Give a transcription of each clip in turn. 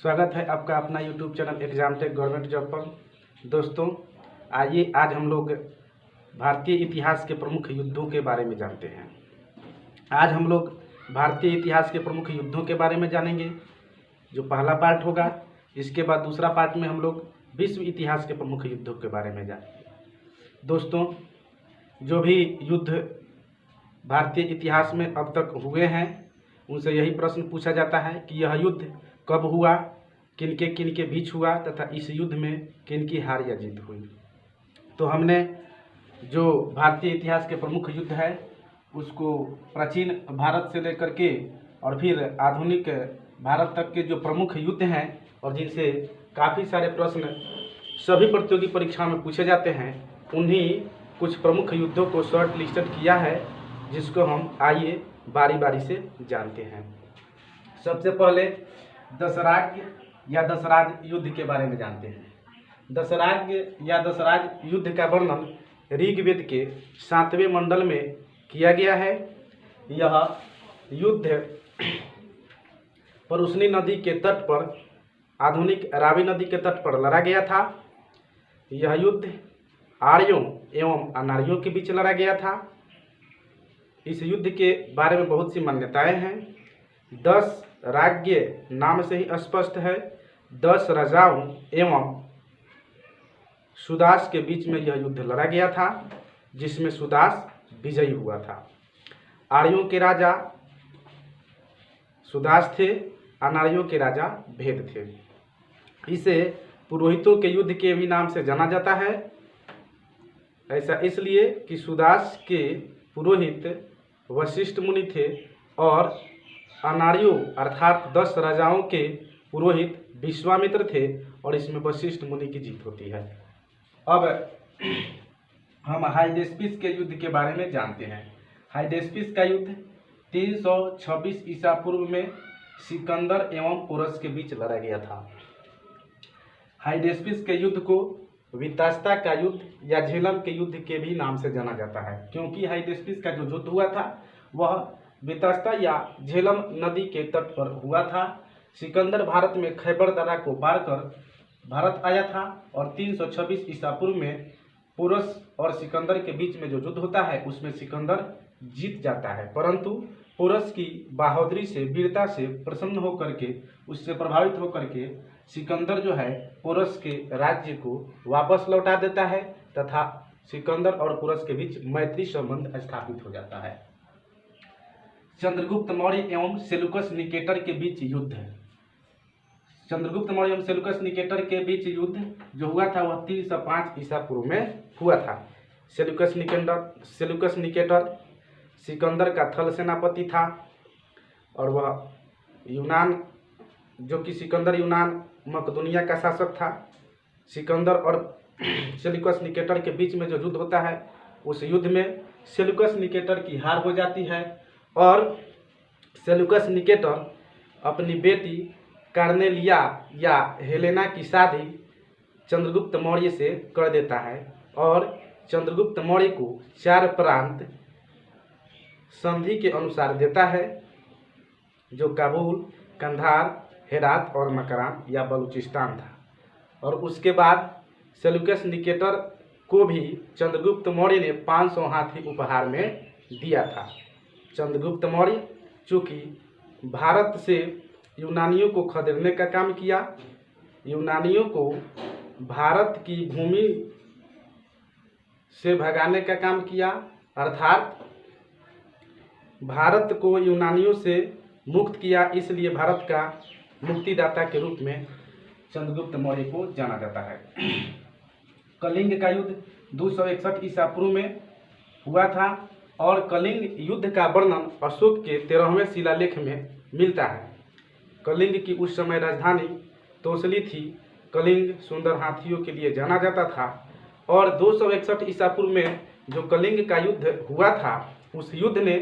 स्वागत है आपका अपना YouTube channel exam tech government job पर। दोस्तों, आइए आज हम लोग भारतीय इतिहास के प्रमुख युद्धों के बारे में जानते हैं। आज हम लोग भारतीय इतिहास के प्रमुख युद्धों के बारे में जानेंगे, जो पहला पार्ट होगा। इसके बाद दूसरा पार्ट में हम लोग विश्व इतिहास के प्रमुख युद्धों के बारे में जानेंगे। दोस्तों, जो भी युद्ध भारतीय इतिहास में अब तक हुए हैं, उनसे यही प्रश्न पूछा जाता है कि यह युद्ध कब हुआ, किनके बीच हुआ तथा इस युद्ध में किनकी हार या जीत हुई। तो हमने जो भारतीय इतिहास के प्रमुख युद्ध है उसको प्राचीन भारत से लेकर के और फिर आधुनिक भारत तक के जो प्रमुख युद्ध हैं और जिनसे काफ़ी सारे प्रश्न सभी प्रतियोगी परीक्षाओं में पूछे जाते हैं, उन्हीं कुछ प्रमुख युद्धों को शॉर्ट लिस्टेड किया है, जिसको हम आइए बारी बारी से जानते हैं। सबसे पहले दशराज्य या दशराज युद्ध के बारे में जानते हैं। दशराज्य या दशराज युद्ध का वर्णन ऋग्वेद के 7वें मंडल में किया गया है। यह युद्ध परुष्णी नदी के तट पर, आधुनिक रावी नदी के तट पर लड़ा गया था। यह युद्ध आर्यों एवं अनार्यों के बीच लड़ा गया था। इस युद्ध के बारे में बहुत सी मान्यताएं हैं। 10 राज्य नाम से ही स्पष्ट है। 10 राजाओं एवं सुदास के बीच में यह युद्ध लड़ा गया था, जिसमें सुदास विजयी हुआ था। आर्यों के राजा सुदास थे, अनार्यों के राजा भेद थे। इसे पुरोहितों के युद्ध के भी नाम से जाना जाता है। ऐसा इसलिए कि सुदास के पुरोहित वशिष्ठ मुनि थे और अनार्यों अर्थात 10 राजाओं के पुरोहित विश्वामित्र थे, और इसमें वशिष्ठ मुनि की जीत होती है। अब हम हाइडेस्पिस के युद्ध के बारे में जानते हैं। हाइडेस्पिस का युद्ध 326 ईसा पूर्व में सिकंदर एवं पोरस के बीच लड़ा गया था। हाइडेस्पिस के युद्ध को वितास्ता का युद्ध या झेलम के युद्ध के भी नाम से जाना जाता है, क्योंकि हाइडेस्पिस का जो युद्ध हुआ था वह वितास्ता या झेलम नदी के तट पर हुआ था। सिकंदर भारत में खैबर दर्रा को पार कर भारत आया था और 326 ईसा पूर्व में पोरस और सिकंदर के बीच में जो युद्ध होता है उसमें सिकंदर जीत जाता है, परंतु पोरस की बहादुरी से, वीरता से प्रसन्न होकर के, उससे प्रभावित होकर के सिकंदर जो है पोरस के राज्य को वापस लौटा देता है तथा सिकंदर और पोरस के बीच मैत्री संबंध स्थापित हो जाता है। चंद्रगुप्त मौर्य एवं सेल्यूकस निकेटर के बीच युद्ध। चंद्रगुप्त मौर्य एवं सेल्यूकस निकेटर के बीच युद्ध जो हुआ था वह 305 ईसा पूर्व में हुआ था। सेल्यूकस निकेटर सिकंदर का थल सेनापति था और वह यूनान, जो कि सिकंदर यूनान मकदूनिया का शासक था। सिकंदर और सेल्यूकस निकेटर के बीच में जो युद्ध होता है उस युद्ध में सेल्यूकस निकेटर की हार हो जाती है और सेल्यूकस निकेटर अपनी बेटी कार्नेलिया या हेलेना की शादी चंद्रगुप्त मौर्य से कर देता है और चंद्रगुप्त मौर्य को 4 प्रांत संधि के अनुसार देता है, जो काबुल, कंधार, हेरात और मकरान या बलूचिस्तान था। और उसके बाद सेल्यूकस निकेटर को भी चंद्रगुप्त मौर्य ने 500 हाथी उपहार में दिया था। चंद्रगुप्त मौर्य चूँकि भारत से यूनानियों को खदेड़ने का काम किया, यूनानियों को भारत की भूमि से भगाने का काम किया, अर्थात भारत को यूनानियों से मुक्त किया, इसलिए भारत का मुक्तिदाता के रूप में चंद्रगुप्त मौर्य को जाना जाता है। कलिंग का युद्ध 261 ईसा पूर्व में हुआ था और कलिंग युद्ध का वर्णन अशोक के 13वें शिलालेख में मिलता है। कलिंग की उस समय राजधानी तोसली थी। कलिंग सुंदर हाथियों के लिए जाना जाता था और 261 ईसा पूर्व में जो कलिंग का युद्ध हुआ था, उस युद्ध ने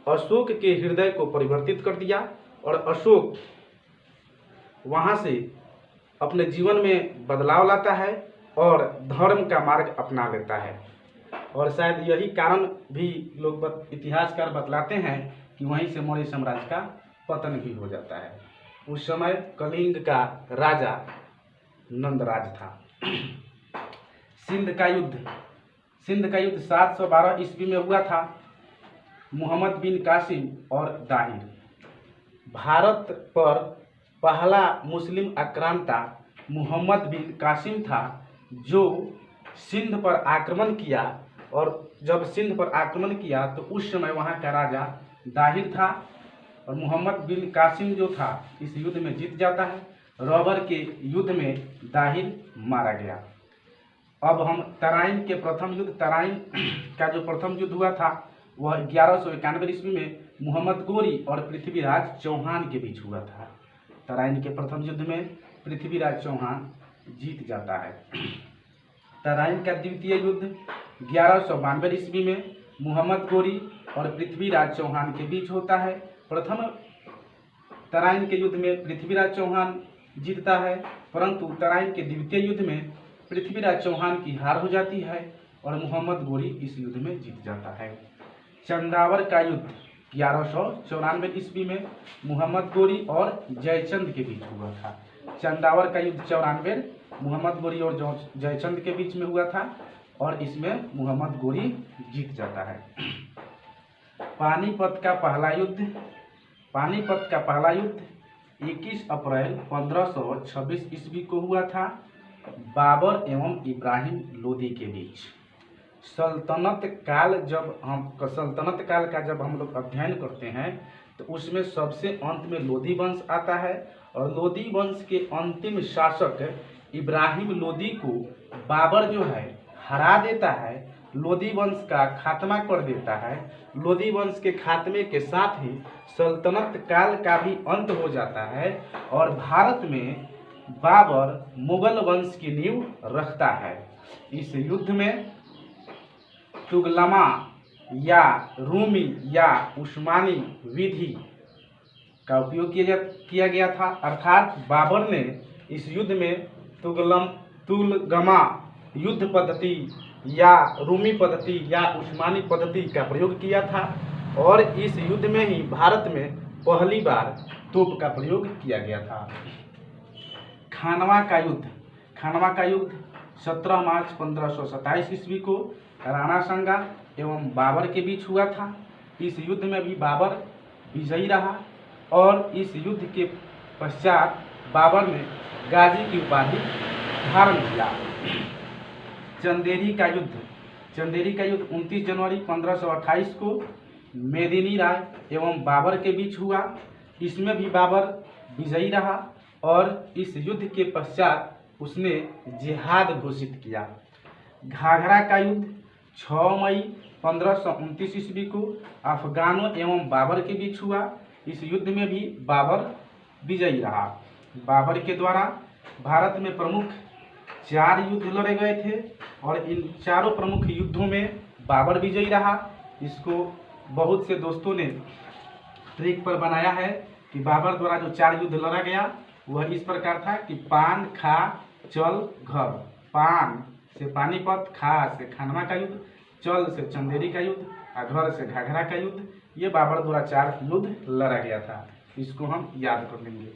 अशोक के हृदय को परिवर्तित कर दिया और अशोक वहाँ से अपने जीवन में बदलाव लाता है और धर्म का मार्ग अपना लेता है। और शायद यही कारण भी लोग इतिहासकार बतलाते हैं कि वहीं से मौर्य साम्राज्य का पतन भी हो जाता है। उस समय कलिंग का राजा नंदराज था। सिंध का युद्ध 712 ईस्वी में हुआ था। मोहम्मद बिन कासिम और दाहिर। भारत पर पहला मुस्लिम आक्रांता मोहम्मद बिन कासिम था, जो सिंध पर आक्रमण किया। और जब सिंध पर आक्रमण किया तो उस समय वहाँ का राजा दाहिर था, और मोहम्मद बिन कासिम जो था इस युद्ध में जीत जाता है। रॉबर के युद्ध में दाहिर मारा गया। अब हम तराइन के प्रथम युद्ध, तराइन का जो प्रथम युद्ध हुआ था वह 1191 ईस्वी में मोहम्मद गोरी और पृथ्वीराज चौहान के बीच हुआ था। तराइन के प्रथम युद्ध में पृथ्वीराज चौहान जीत जाता है। तराइन का द्वितीय युद्ध 1192 ईस्वी में मोहम्मद गोरी और पृथ्वीराज चौहान के बीच होता है। प्रथम तराइन के युद्ध में पृथ्वीराज चौहान जीतता है, परंतु तराइन के द्वितीय युद्ध में पृथ्वीराज चौहान की हार हो जाती है और मोहम्मद गोरी इस युद्ध में जीत जाता है। चंदावर का युद्ध 1194 ईस्वी में मोहम्मद गोरी और जयचंद के बीच हुआ था। चंदावर का युद्ध 94 मोहम्मद गोरी और जयचंद के बीच में हुआ था और इसमें मोहम्मद गोरी जीत जाता है। पानीपत का पहला युद्ध 21 अप्रैल 1526 ईस्वी को हुआ था, बाबर एवं इब्राहिम लोदी के बीच। सल्तनत काल का जब हम लोग अध्ययन करते हैं तो उसमें सबसे अंत में लोदी वंश आता है, और लोदी वंश के अंतिम शासक इब्राहिम लोदी को बाबर जो है हरा देता है, लोदी वंश का खात्मा कर देता है। लोदी वंश के खात्मे के साथ ही सल्तनत काल का भी अंत हो जाता है और भारत में बाबर मुगल वंश की नींव रखता है। इस युद्ध में तुगलमा या रूमी या उस्मानी विधि का उपयोग किया गया था, अर्थात बाबर ने इस युद्ध में तुगलमा युद्ध पद्धति या रूमी पद्धति या उस्मानी पद्धति का प्रयोग किया था, और इस युद्ध में ही भारत में पहली बार तोप का प्रयोग किया गया था। खानवा का युद्ध 17 मार्च 1527 ईस्वी को राणा सांगा एवं बाबर के बीच हुआ था। इस युद्ध में भी बाबर विजयी रहा और इस युद्ध के पश्चात बाबर ने गाजी की उपाधि धारण किया। चंदेरी का युद्ध 29 जनवरी 1528 को मेदिनी राय एवं बाबर के बीच हुआ। इसमें भी बाबर विजयी रहा और इस युद्ध के पश्चात उसने जिहाद घोषित किया। घाघरा का युद्ध 6 मई 1529 ईस्वी को अफगानों एवं बाबर के बीच हुआ। इस युद्ध में भी बाबर विजयी रहा। बाबर के द्वारा भारत में प्रमुख 4 युद्ध लड़े गए थे और इन चारों प्रमुख युद्धों में बाबर विजयी रहा। इसको बहुत से दोस्तों ने ट्रिक पर बनाया है कि बाबर द्वारा जो 4 युद्ध लड़ा गया वह इस प्रकार था कि पान, खा, चल, घर। पान से पानीपत, खा से खानवा का युद्ध, चल से चंदेरी का युद्ध और घर से घाघरा का युद्ध। ये बाबर द्वारा 4 युद्ध लड़ा गया था। इसको हम याद कर लेंगे।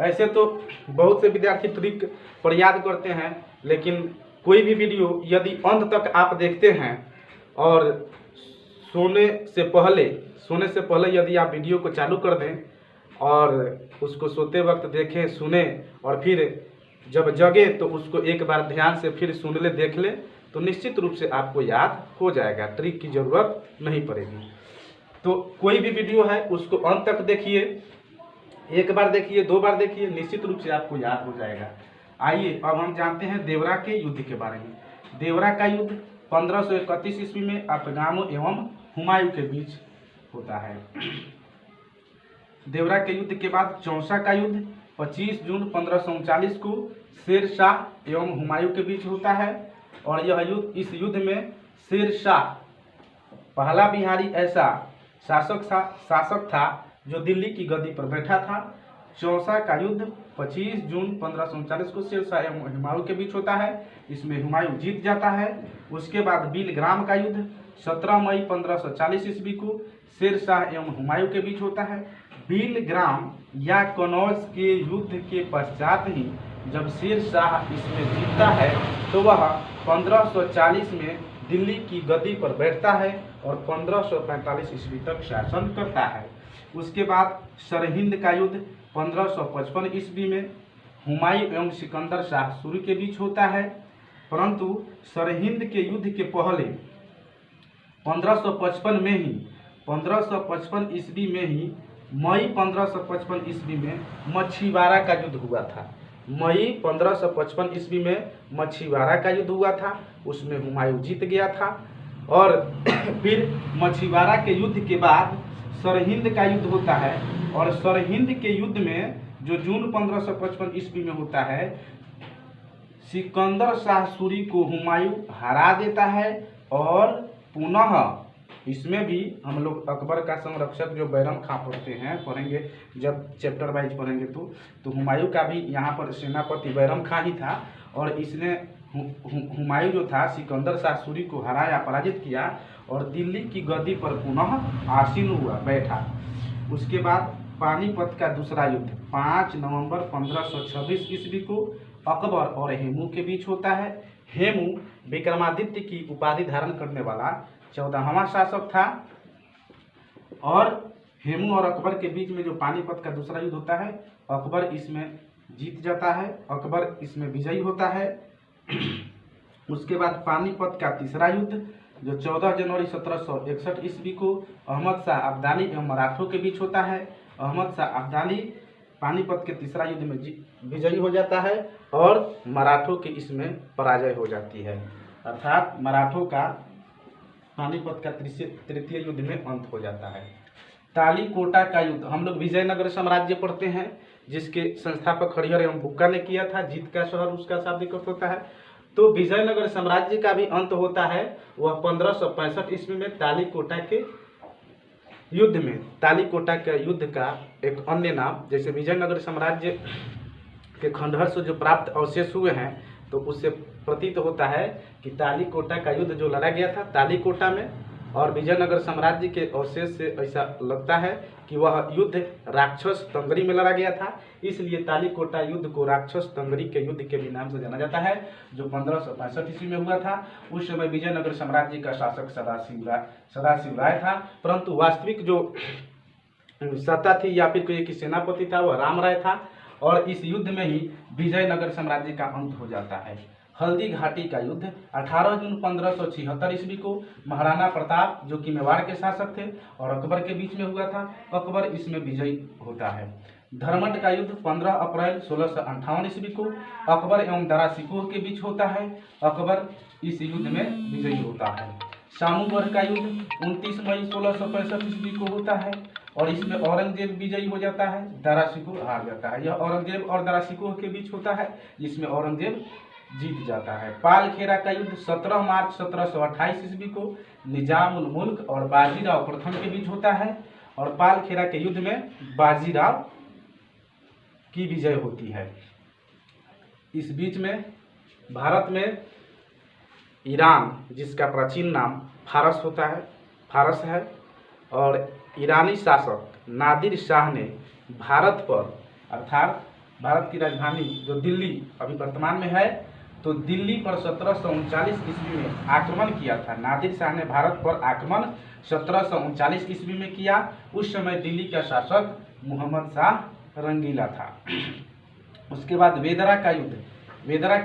ऐसे तो बहुत से विद्यार्थी ट्रिक पर याद करते हैं, लेकिन कोई भी वीडियो यदि अंत तक आप देखते हैं और सोने से पहले यदि आप वीडियो को चालू कर दें और उसको सोते वक्त देखें, सुने और फिर जब जगे तो उसको एक बार ध्यान से फिर सुन ले, देख ले, तो निश्चित रूप से आपको याद हो जाएगा। ट्रिक की ज़रूरत नहीं पड़ेगी। तो कोई भी वीडियो है उसको अंत तक देखिए, एक बार देखिए, 2 बार देखिए, निश्चित रूप से आपको याद हो जाएगा। आइए अब हम जानते हैं देवरा के युद्ध के बारे में। देवरा का युद्ध 1531 ईस्वी में अफगानों एवं हुमायूं के बीच होता है। देवरा के युद्ध के बाद चौसा का युद्ध 25 जून 1539 को शेर शाह एवं हुमायूं के बीच होता है और इस युद्ध में शेर शाह पहला बिहारी ऐसा शासक था जो दिल्ली की गद्दी पर बैठा था। चौसा का युद्ध 25 जून 1539 को शेर शाह एवं हुमायूं के बीच होता है। इसमें हुमायूं जीत जाता है। उसके बाद बिलग्राम का युद्ध 17 मई 1540 ईस्वी को शेर शाह एवं हुमायूं के बीच होता है। बिलग्राम या कनौज के युद्ध के पश्चात ही जब शेर शाह इसमें जीतता है तो वह 1540 में दिल्ली की गद्दी पर बैठता है और 1545 ईस्वी तक शासन करता है। उसके बाद सरहिंद का युद्ध 1555 ईस्वी में हुमायूं एवं सिकंदर शाह सूरी के बीच होता है, परंतु सरहिंद के युद्ध के पहले 1555 ईस्वी में ही मई 1555 ईस्वी में मछीवाड़ा का युद्ध हुआ था। मई 1555 ईस्वी में मछीवाड़ा का युद्ध हुआ था, उसमें हुमायूं जीत गया था। और फिर मछीवाड़ा के युद्ध के बाद सरहिंद का युद्ध होता है, और सरहिंद के युद्ध में जो जून 1555 ईस्वी में होता है, सिकंदर शाह सूरी को हुमायूं हरा देता है। और पुनः इसमें भी हम लोग अकबर का संरक्षक जो बैरम खां पढ़ेंगे जब चैप्टर वाइज पढ़ेंगे तो हुमायूं का भी यहाँ पर सेनापति बैरम खां ही था, और इसने हुमायूं जो था सिकंदर शाह सूरी को हराया, पराजित किया और दिल्ली की गद्दी पर पुनः आसीन हुआ, बैठा। उसके बाद पानीपत का दूसरा युद्ध 5 नवंबर 1526 ईस्वी को अकबर और हेमू के बीच होता है। हेमू विक्रमादित्य की उपाधि धारण करने वाला 14वां शासक था, और हेमू और अकबर के बीच में जो पानीपत का दूसरा युद्ध होता है, अकबर इसमें जीत जाता है, अकबर इसमें विजयी होता है। उसके बाद पानीपत का तीसरा युद्ध जो 14 जनवरी 1761 ईस्वी को अहमद शाह अब्दाली एवं मराठों के बीच होता है। अहमद शाह अब्दाली पानीपत के तीसरा युद्ध में विजयी हो जाता है, और मराठों की इसमें पराजय हो जाती है, अर्थात मराठों का पानीपत का तृतीय युद्ध में अंत हो जाता है। तालीकोटा का युद्ध, हम लोग विजयनगर साम्राज्य पढ़ते हैं, जिसके संस्थापक हरिहर एवं बुक्का ने किया था। जीत का शहर उसका शाब्दिक अर्थ होता है। तो विजयनगर साम्राज्य का भी अंत होता है, वह 1565 ईस्वी में तालीकोटा के युद्ध में। तालीकोटा के युद्ध का एक अन्य नाम, जैसे विजयनगर साम्राज्य के खंडहर से जो प्राप्त अवशेष हुए हैं, तो उससे प्रतीत होता है कि तालीकोटा का युद्ध जो लड़ा गया था तालीकोटा में, और विजयनगर साम्राज्य के अवशेष से ऐसा लगता है कि वह युद्ध राक्षस तंगरी में लड़ा गया था, इसलिए तालीकोटा युद्ध को राक्षस तंगरी के युद्ध के भी नाम से जाना जाता है, जो 1565 ईस्वी में हुआ था। उस समय विजयनगर साम्राज्य का शासक सदाशिव राय था, परंतु वास्तविक जो सत्ता थी या फिर कोई सेनापति था वह राम राय था, और इस युद्ध में ही विजयनगर साम्राज्य का अंत हो जाता है। हल्दी घाटी का युद्ध 18 जून 1576 ईस्वी को महाराणा प्रताप जो कि मेवाड़ के शासक थे और अकबर के बीच में हुआ था, अकबर इसमें विजयी होता है। धर्मंड का युद्ध 15 अप्रैल 1658 ईस्वी को अकबर एवं दारा शिकोह के बीच होता है, अकबर इस युद्ध में विजयी होता है। सामूगढ़ का युद्ध 29 मई 1665 ईस्वी को होता है, और इसमें औरंगजेब विजयी हो जाता है, दारा शिकोह हार जाता है। यह औरंगजेब और दारा शिकोह के बीच होता है, जिसमें औरंगजेब जीत जाता है। पालखेरा का युद्ध 17 मार्च 1728 ईस्वी को निजाम उल मुल्क और बाजीराव प्रथम के बीच होता है, और पालखेरा के युद्ध में बाजीराव की विजय होती है। इस बीच में भारत में ईरान, जिसका प्राचीन नाम फारस है, और ईरानी शासक नादिर शाह ने भारत पर, अर्थात भारत की राजधानी जो दिल्ली अभी वर्तमान में है, तो दिल्ली पर 1739 ईस्वी में आक्रमण किया था। नादिर शाह ने भारत पर आक्रमण 1739 ईस्वी में किया। उस समय दिल्ली का शासक मोहम्मद शाह रंगीला था। उसके बाद वेदरा का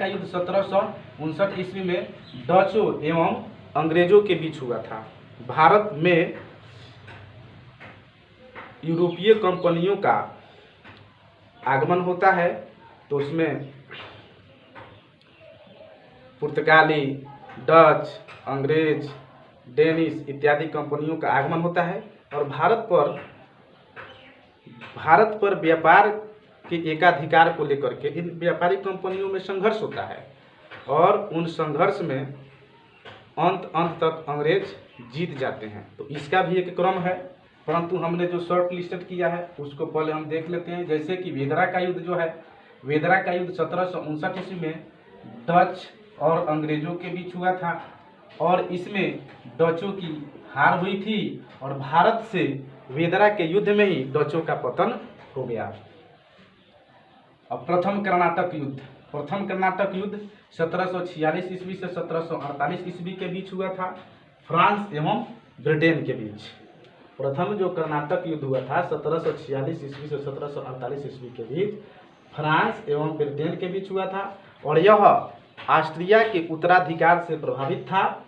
युद्ध 1759 ईस्वी में डचों एवं अंग्रेजों के बीच हुआ था। भारत में यूरोपीय कंपनियों का आगमन होता है, तो उसमें पुर्तगाली, डच, अंग्रेज, डेनिश इत्यादि कंपनियों का आगमन होता है, और भारत पर व्यापार के एकाधिकार को लेकर के इन व्यापारी कंपनियों में संघर्ष होता है, और उन संघर्ष में अंत तक अंग्रेज जीत जाते हैं। तो इसका भी एक क्रम है, परंतु हमने जो शॉर्ट लिस्टेड किया है उसको पहले हम देख लेते हैं। जैसे कि वेदरा का युद्ध जो है, वेदरा का युद्ध 1759 ईस्वी में डच और अंग्रेजों के बीच हुआ था, और इसमें डचों की हार हुई थी, और भारत से वेदरा के युद्ध में ही डचों का पतन हो गया। अब प्रथम कर्नाटक युद्ध 1746 ईस्वी से 1748 ईस्वी के बीच हुआ था, फ्रांस एवं ब्रिटेन के बीच। प्रथम जो कर्नाटक युद्ध हुआ था 1746 ईस्वी से 1748 ईस्वी के बीच फ्रांस एवं ब्रिटेन के बीच हुआ था, और यह ऑस्ट्रिया के उत्तराधिकार से प्रभावित था,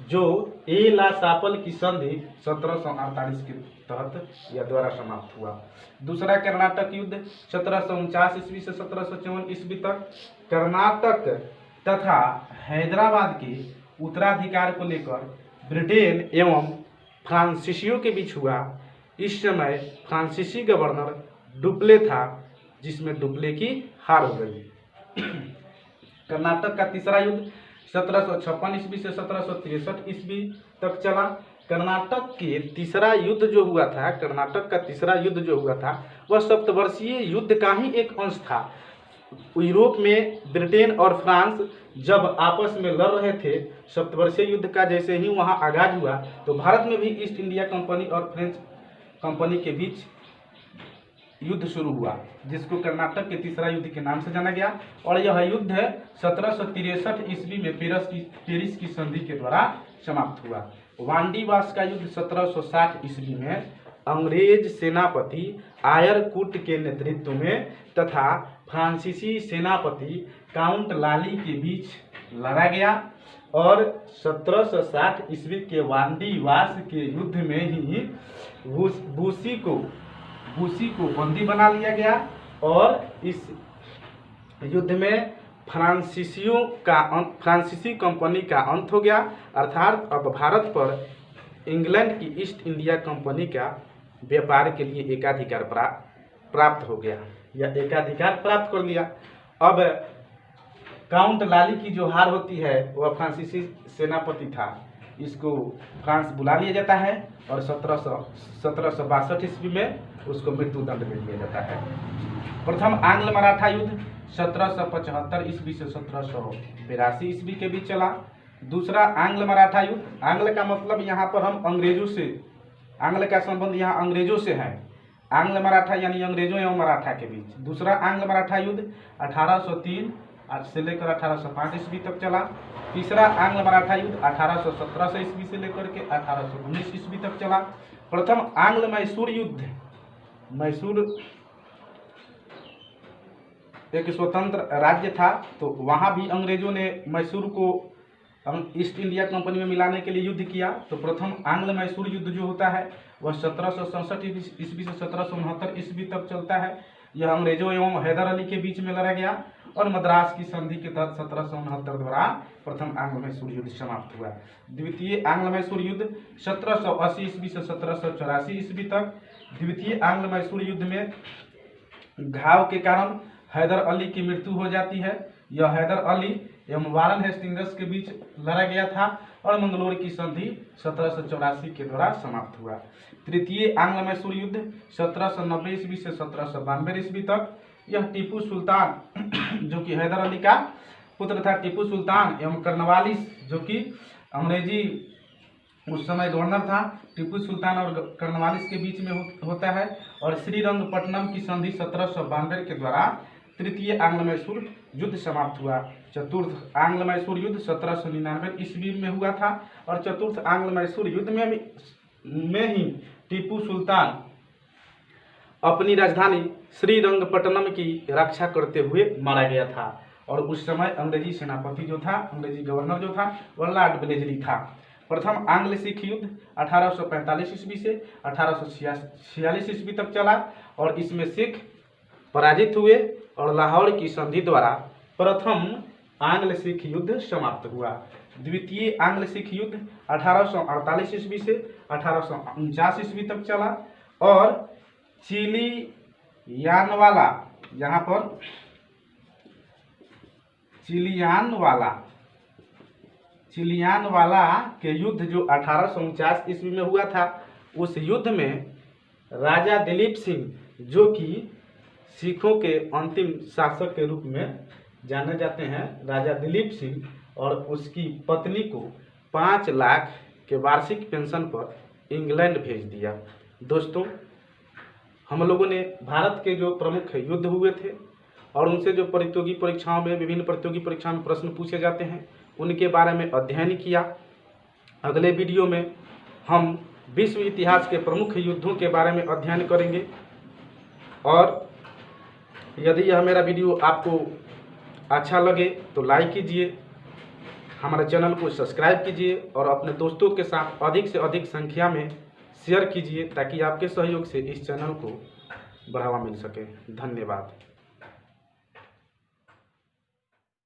जो ए ला सापल की संधि 1748 के तहत यह द्वारा समाप्त हुआ। दूसरा कर्नाटक युद्ध 1749 ईस्वी से 1754 ईस्वी तक कर्नाटक तथा हैदराबाद के उत्तराधिकार को लेकर ब्रिटेन एवं फ्रांसीसियों के बीच हुआ। इस समय फ्रांसीसी गवर्नर डुप्ले था, जिसमें डुप्ले की हार हो गई। कर्नाटक का तीसरा युद्ध 1756 ईस्वी से 1763 ईस्वी तक चला। कर्नाटक का तीसरा युद्ध जो हुआ था वह सप्तवर्षीय युद्ध का ही एक अंश था। यूरोप में ब्रिटेन और फ्रांस जब आपस में लड़ रहे थे, सप्तवर्षीय युद्ध का जैसे ही वहां आगाज हुआ, तो भारत में भी ईस्ट इंडिया कंपनी और फ्रेंच कंपनी के बीच युद्ध शुरू हुआ, जिसको कर्नाटक के तीसरा युद्ध के नाम से जाना गया। और यह युद्ध 1763 ईस्वी में पेरिस की संधि के द्वारा समाप्त हुआ। वांडीवास का युद्ध 1760 ईस्वी में अंग्रेज सेनापति आयरकुट के नेतृत्व में तथा फ्रांसीसी सेनापति काउंट लाली के बीच लड़ा गया, और 1760 ईस्वी के वांडीवास के युद्ध में ही बूसी को बंदी बना लिया गया, और इस युद्ध में फ्रांसीसी कंपनी का अंत हो गया, अर्थात अब भारत पर इंग्लैंड की ईस्ट इंडिया कंपनी का व्यापार के लिए एकाधिकार प्राप्त हो गया, या एकाधिकार प्राप्त कर लिया। अब काउंट लाली की जो हार होती है वह फ्रांसीसी सेनापति था, इसको फ्रांस बुला लिया जाता है, और 1762 ईस्वी में उसको मृत्युदंड दे दिया जाता है। प्रथम आंग्ल मराठा युद्ध 1775 ईस्वी से 1782 ईस्वी के बीच चला। दूसरा आंग्ल मराठा युद्ध, आंग्ल का मतलब यहाँ पर हम अंग्रेजों से, आंग्ल का संबंध यहाँ अंग्रेजों से है, आंग्ल मराठा यानी अंग्रेजों एवं मराठा के बीच। दूसरा आंग्ल मराठा युद्ध 1803 से लेकर 1805 ईस्वी तक चला। तीसरा आंग्ल मराठा युद्ध 1817 ईस्वी से लेकर के 1819 ईस्वी तक चला। प्रथम आंग्ल मैसूर युद्ध, मैसूर एक स्वतंत्र राज्य था, तो वहाँ भी अंग्रेजों ने मैसूर को ईस्ट इंडिया कंपनी में मिलाने के लिए युद्ध किया। तो प्रथम आंग्ल मैसूर युद्ध जो होता है वह 1767 ईस्वी से 1769 ईस्वी तक चलता है। यह अंग्रेजों एवं हैदर अली के बीच में लड़ा गया, और मद्रास की संधि के तहत 1769 द्वारा प्रथम आंग्ल मैसूर युद्ध समाप्त हुआ। द्वितीय आंग्ल मैसूर युद्ध 1780 ईस्वी से 1784 ईस्वी तक। द्वितीय आंग्ल मैसूर युद्ध में घाव के कारण हैदर अली की मृत्यु हो जाती है। यह हैदर अली एवं वारन हेस्टिंग्स के बीच लड़ा गया था, और मंगलोर की संधि 1784 के द्वारा समाप्त हुआ। तृतीय आंग्ल मैसूर युद्ध 1790 ईस्वी से 1792 ईस्वी तक। यह टीपू सुल्तान जो कि हैदर अली का पुत्र था, टीपू सुल्तान एवं कर्नवालिस जो कि अंग्रेजी उस समय गवर्नर था, टीपू सुल्तान और कर्नवालिस के बीच में होता है। और श्रीरंगपट्टनम की संधि 1792 के द्वारा तृतीय आंग्ल मैसूर युद्ध समाप्त हुआ। चतुर्थ आंग्ल मैसूर युद्ध 1799 ईस्वी में हुआ था, और चतुर्थ आंग्ल मैसूर युद्ध में ही टीपू सुल्तान अपनी राजधानी श्रीरंगपट्टनम की रक्षा करते हुए मारा गया था। और उस समय अंग्रेजी सेनापति जो था, अंग्रेजी गवर्नर जो था, वह लॉर्ड ब्लेजली था। प्रथम आंग्ल सिख युद्ध 1845 ईस्वी से 1846 ईस्वी तक चला, और इसमें सिख पराजित हुए, और लाहौर की संधि द्वारा प्रथम आंग्ल सिख युद्ध समाप्त हुआ। द्वितीय आंग्ल सिख युद्ध 1848 ईस्वी से 1849 ईस्वी तक चला, और चिलियानवाला, यहाँ पर चिलियानवाला के युद्ध जो 1849 ईस्वी में हुआ था, उस युद्ध में राजा दिलीप सिंह जो कि सिखों के अंतिम शासक के रूप में जाने जाते हैं, राजा दिलीप सिंह, और उसकी पत्नी को 5 लाख के वार्षिक पेंशन पर इंग्लैंड भेज दिया। दोस्तों, हम लोगों ने भारत के जो प्रमुख युद्ध हुए थे और उनसे जो प्रतियोगी परीक्षाओं में, विभिन्न प्रतियोगी परीक्षाओं में प्रश्न पूछे जाते हैं, उनके बारे में अध्ययन किया। अगले वीडियो में हम विश्व इतिहास के प्रमुख युद्धों के बारे में अध्ययन करेंगे। और यदि यह मेरा वीडियो आपको अच्छा लगे तो लाइक कीजिए, हमारे चैनल को सब्सक्राइब कीजिए और अपने दोस्तों के साथ अधिक से अधिक संख्या में शेयर कीजिए, ताकि आपके सहयोग से इस चैनल को बढ़ावा मिल सके। धन्यवाद।